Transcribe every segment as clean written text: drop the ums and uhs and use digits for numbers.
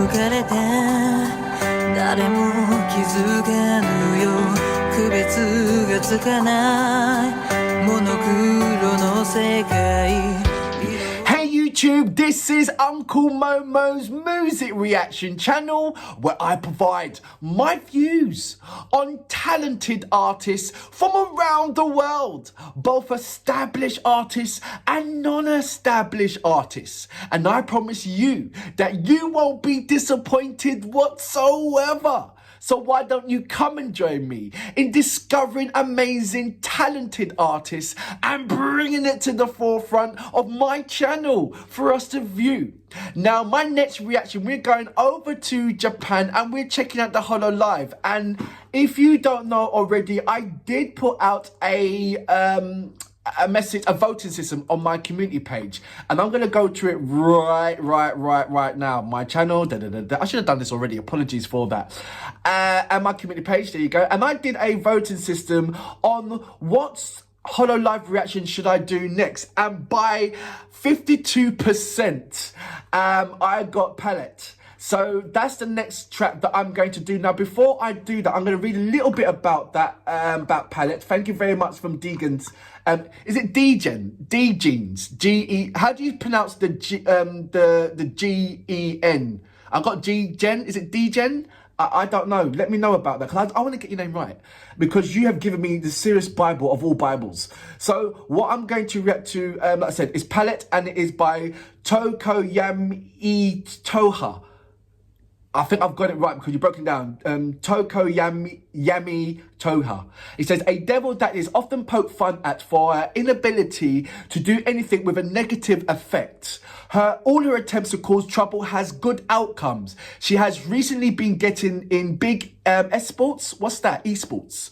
吹かれて誰も気づかぬよ区別がつかないモノクロの世界 Hey YouTube, this is Uncle Momo's music reaction channel where I provide my views on talented artists from around the world, both established artists and non-established artists. And I promise you that you won't be disappointed whatsoever. So why don't you come and join me in discovering amazing, talented artists and bringing it to the forefront of my channel for us to view. Now, my next reaction, we're going over to Japan and we're checking out the HoloLive. And if you don't know already, I did put out a message, a voting system on my community page, and I'm gonna go to it right now. My channel, I should have done this already. Apologies for that. And my community page, there you go. And I did a voting system on what HoloLive reaction should I do next, and by 52%, I got Palette. So that's the next track that I'm going to do. Now, before I do that, I'm going to read a little bit about that, about Palette. Thank you very much from Deegan's. Is it Degen? Degens? G-E, how do you pronounce the G-E-N? I got G-Gen, is it Degen? I don't know. Let me know about that, because I want to get your name right, because you have given me the serious Bible of all Bibles. So what I'm going to react to, like I said, is Palette, and it is by Tokoyami Toha. I think I've got it right because you broke it down. Tokoyami Toha. It says, a devil that is often poked fun at for her inability to do anything with a negative effect. All her attempts to cause trouble has good outcomes. She has recently been getting in big esports. What's that? Esports.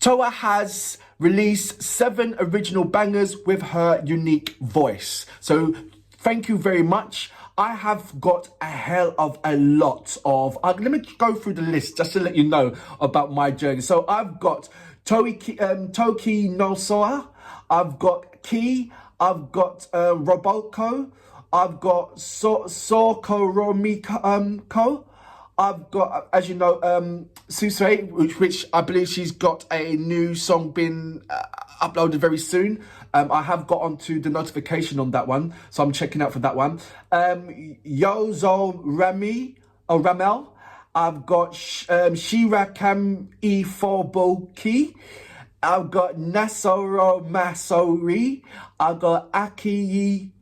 Toa has released 7 original bangers with her unique voice. So thank you very much. I have got a hell of a lot of... let me go through the list just to let you know about my journey. So I've got Toki Nosoa, I've got Ki, I've got Roboko, I've got Sokoromiko, I've got, as you know, Susei, which I believe she's got a new song being uploaded very soon. I have got onto the notification on that one, so I'm checking out for that one. Yozo Ramel. I've got Shirakam Ifoboki. I've got Nasoro Masori. I've got Akai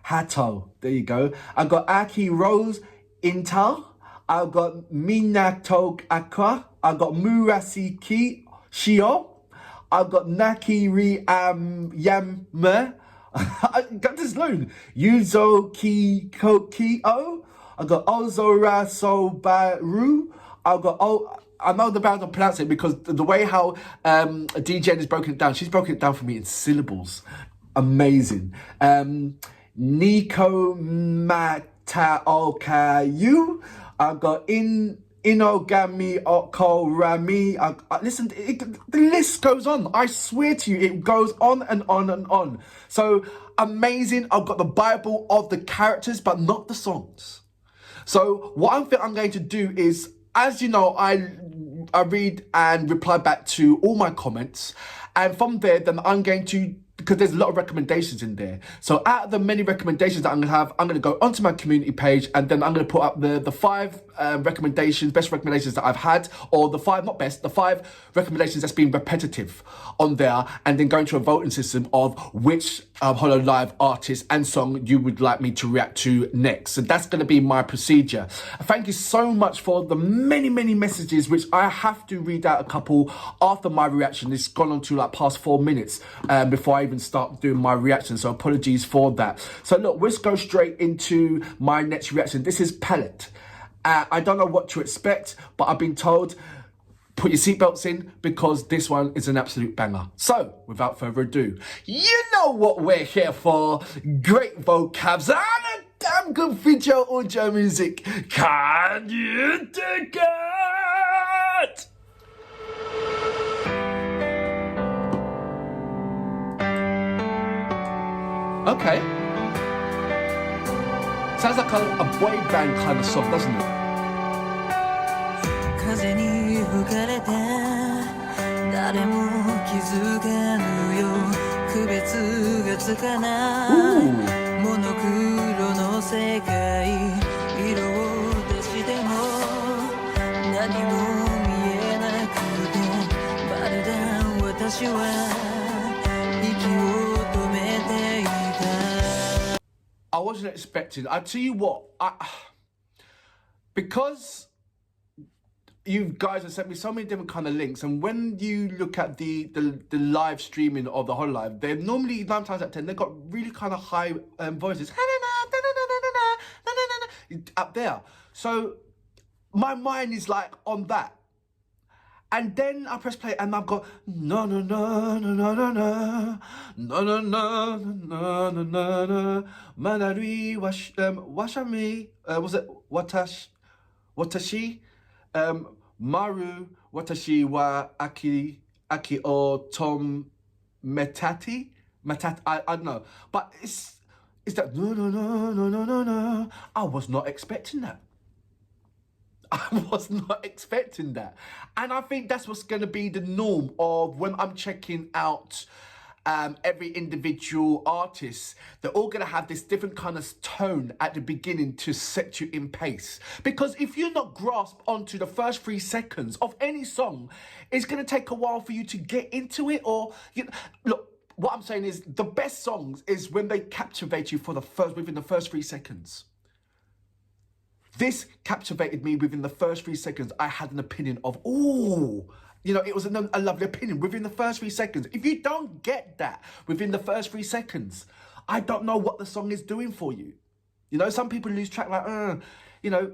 Hato. There you go. I've got Aki Rose Intal. I've got Minato Aqua. I've got Murasiki Shio. I've got Nakiri Yammer. I got this loan. Yuzo Kio. I've got Ozora Sobaru. I've got I know the band, I'm pronouncing it because the way how DJ has broken it down, she's broken it down for me in syllables. Amazing. Neko Mataokayu. I've got Inogami Okorami. Listen, the list goes on. I swear to you, it goes on and on and on. So amazing. I've got the Bible of the characters, but not the songs. So what I think I'm going to do is, as you know, I read and reply back to all my comments. And from there, then I'm going to, because there's a lot of recommendations in there. So out of the many recommendations that I'm going to have, I'm going to go onto my community page, and then I'm going to put up the 5 recommendations, best recommendations that I've had, or the 5, not best, the 5 recommendations that's been repetitive on there, and then going to a voting system of which HoloLive artist and song you would like me to react to next. So that's going to be my procedure. Thank you so much for the many messages, which I have to read out a couple after my reaction. It's gone on to like past 4 minutes before I even start doing my reaction, so apologies for that. So look, let's go straight into my next reaction. This is Palette. I don't know what to expect, but I've been told put your seatbelts in because this one is an absolute banger. So without further ado, you know what we're here for. Great vocabs and a damn good video audio music. Can you dig it? Okay. Sounds like a boy band kind of song, doesn't it? 風に吹かれて誰も気づかぬよ区別がつかないモノクロの世界色を出しても何も見えなくてまるで私は息を止めていた I wasn't expecting. I tell you what, because you guys have sent me so many different kind of links, and when you look at the live streaming of the HoloLive, they're normally 9 times out of 10 they've got really kind of high voices up there. So my mind is like on that. And then I press play and I've got no no no no no no no no no no no no no no Manari washami was it watashi maru watashi wa aki o tom matati I don't know, but it's that no no no no no no no. I was not expecting that. I was not expecting that. And I think that's what's going to be the norm of when I'm checking out every individual artist. They're all going to have this different kind of tone at the beginning to set you in pace. Because if you're not grasped onto the first 3 seconds of any song, it's going to take a while for you to get into it. Or, look, what I'm saying is the best songs is when they captivate you within the first 3 seconds. This captivated me within the first 3 seconds. I had an opinion of, it was a lovely opinion within the first 3 seconds. If you don't get that within the first 3 seconds, I don't know what the song is doing for you. Some people lose track like, don't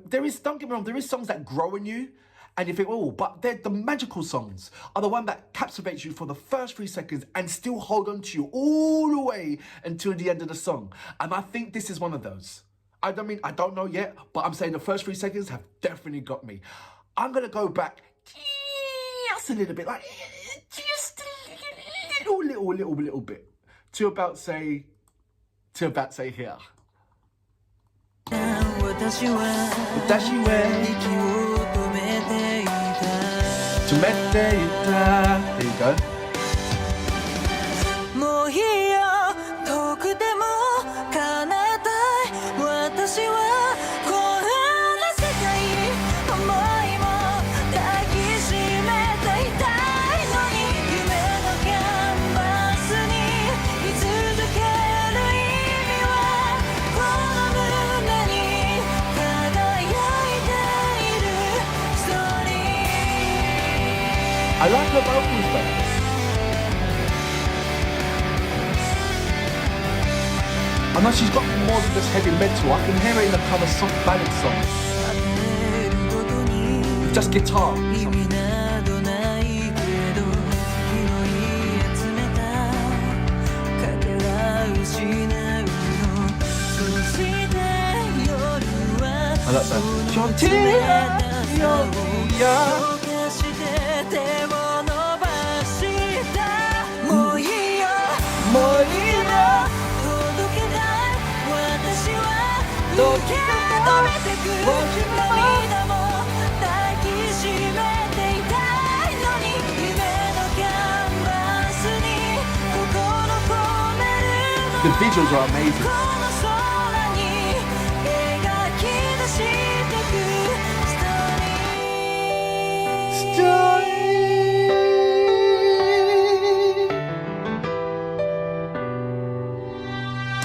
get me wrong, there is songs that grow in you and you think, but the magical songs are the one that captivates you for the first 3 seconds and still hold on to you all the way until the end of the song. And I think this is one of those. I don't know yet, but I'm saying the first 3 seconds have definitely got me. I'm going to go back just a little bit, like just a little bit to about say here. 私は息を止めていた There you go. もういいよ遠くでも叶えたい私はこんな世界思いも抱きしめていたいのに夢のキャンバスに居続ける意味はこの胸に輝いているストーリー I like her vocals though. I know she's got more than just heavy metal. I can hear it in a kind of soft ballad song. Just guitar. 意味などないけど拾い集めたかけら失うのそして夜は I like that. その冷たさを溶かして手を伸ばしたもういいよもういいよ届けたい私は受け止めてく涙も抱きしめていたいのに夢のキャンバスに心込めるの The visuals are amazing. この空に描き出してくストーリー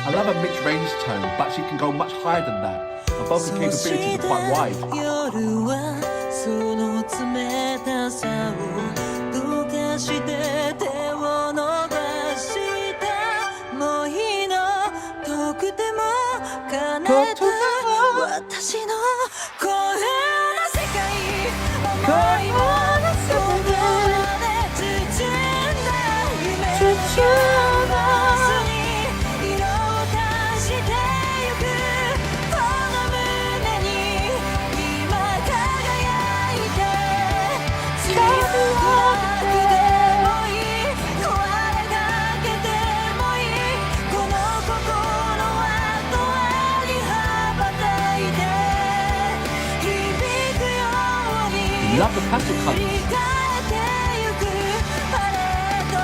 I love her mid-range tone, but she can go much higher than that. Her vocal capabilities are quite wide. 夜はその冷たさを溶かして手を伸ばしたもういいの遠くても叶えた私のこんな世界思いもそこまで包んだ夢のキャンバスに色を足してゆくこの胸に今輝いて強くなくてもいい壊れかけてもいいこの心は永遠に羽ば Love the pastel 振り colours. 返ってゆくパレード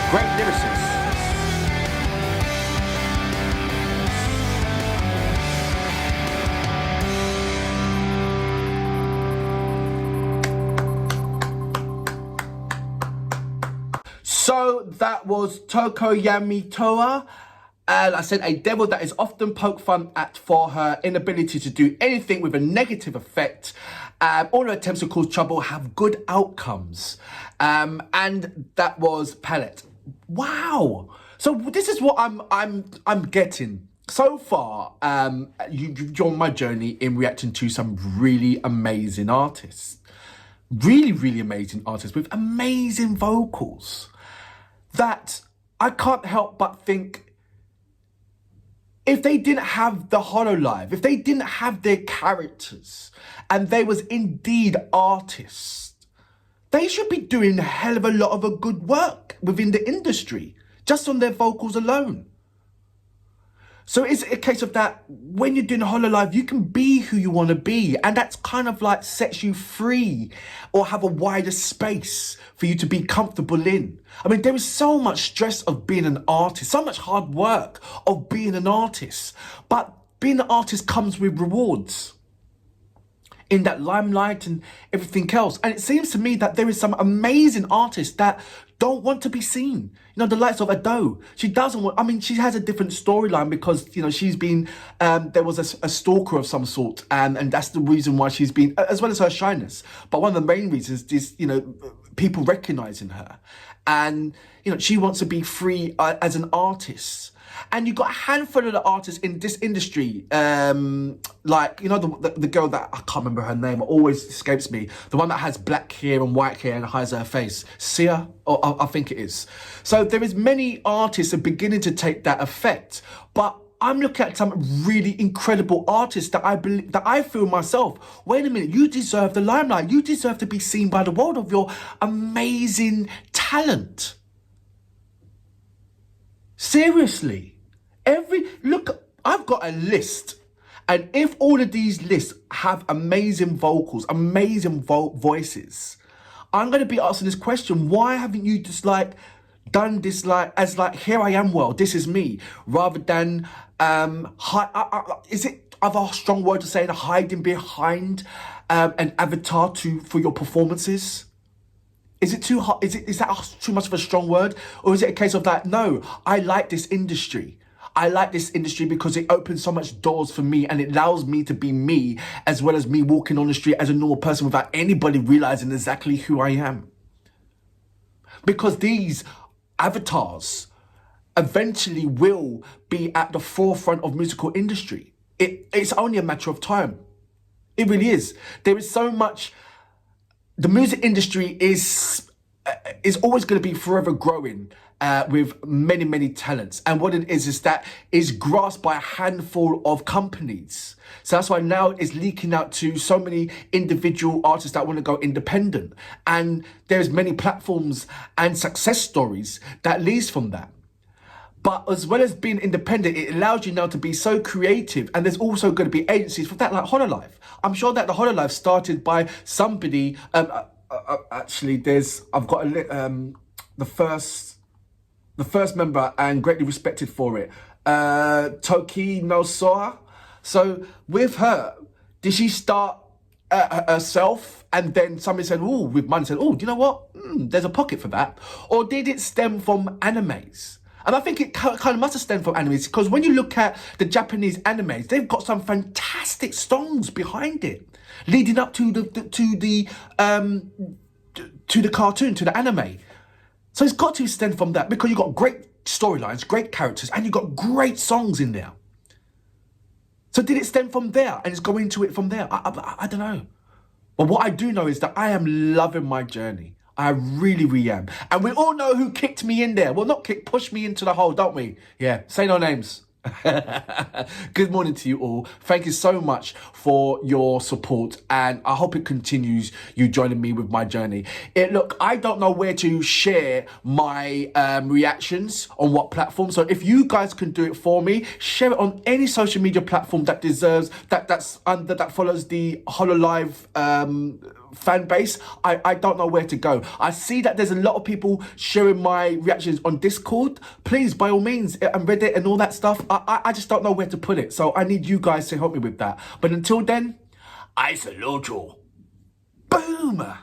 Great lyricists. So that was常闇トワ. And I said a devil that is often poked fun at for her inability to do anything with a negative effect. All her attempts to cause trouble have good outcomes. And that was Palette. Wow. So this is what I'm getting. So far, you've joined my journey in reacting to some really amazing artists. Really, really amazing artists with amazing vocals. That I can't help but think, if they didn't have the HoloLive, if they didn't have their characters, and they was indeed artists, they should be doing a hell of a lot of a good work within the industry, just on their vocals alone. So it's a case of that, when you're doing HoloLive, you can be who you want to be, and that's kind of like sets you free or have a wider space for you to be comfortable in. I mean, there is so much stress of being an artist, so much hard work of being an artist, but being an artist comes with rewards in that limelight and everything else. And it seems to me that there is some amazing artists that don't want to be seen. You know, the likes of Ado. She doesn't want, I mean, she has a different storyline because, you know, she's been, there was a stalker of some sort, and that's the reason why she's been, as well as her shyness. But one of the main reasons is, you know, people recognizing her. And, you know, she wants to be free as an artist. And you've got a handful of the artists in this industry, like, you know, the girl that, I can't remember her name, it always escapes me. The one that has black hair and white hair and hides her face. Sia? Or I think it is. So there is many artists are beginning to take that effect. But I'm looking at some really incredible artists that I believe, that I feel myself, wait a minute, you deserve the limelight. You deserve to be seen by the world of your amazing talent. Seriously. Look, I've got a list, and if all of these lists have amazing vocals, amazing voices, I'm going to be asking this question: why haven't you just like done this as here I am, world, this is me, rather than is it a strong word to say, hiding behind an avatar for your performances? Is it too hot? Is that too much of a strong word? Or is it a case of that, no, I like this industry. I like this industry because it opens so much doors for me, and it allows me to be me, as well as me walking on the street as a normal person without anybody realizing exactly who I am. Because these avatars eventually will be at the forefront of musical industry. It's only a matter of time. It really is. There is so much. The music industry is always going to be forever growing with many, many talents. And what it is that is grasped by a handful of companies. So that's why now it's leaking out to so many individual artists that want to go independent. And there's many platforms and success stories that leads from that. But as well as being independent, it allows you now to be so creative. And there's also going to be agencies for that, like HoloLive. I'm sure that the HoloLive started by somebody. Actually, I've got the first member, and greatly respected for it, Toki no Soa. So with her, did she start herself, and then somebody said, oh, with money, said, oh, do you know what? There's a pocket for that. Or did it stem from animes? And I think it kind of must have stemmed from animes, because when you look at the Japanese animes, they've got some fantastic songs behind it, leading up to the cartoon, to the anime. So it's got to stem from that, because you've got great storylines, great characters, and you've got great songs in there. So did it stem from there, and it's going into it from there? I don't know. But what I do know is that I am loving my journey. I really, really am. And we all know who kicked me in there. Well, not kicked, pushed me into the hole, don't we? Yeah, say no names. Good morning to you all. Thank you so much for your support, and I hope it continues, you joining me with my journey. Look, I don't know where to share my reactions on what platform, so if you guys can do it for me, share it on any social media platform that deserves, that follows the HoloLive fan base. I don't know where to go. I see that there's a lot of people sharing my reactions on Discord. Please, by all means, and Reddit and all that stuff. I just don't know where to put it. So I need you guys to help me with that. But until then, I salute you. Boom!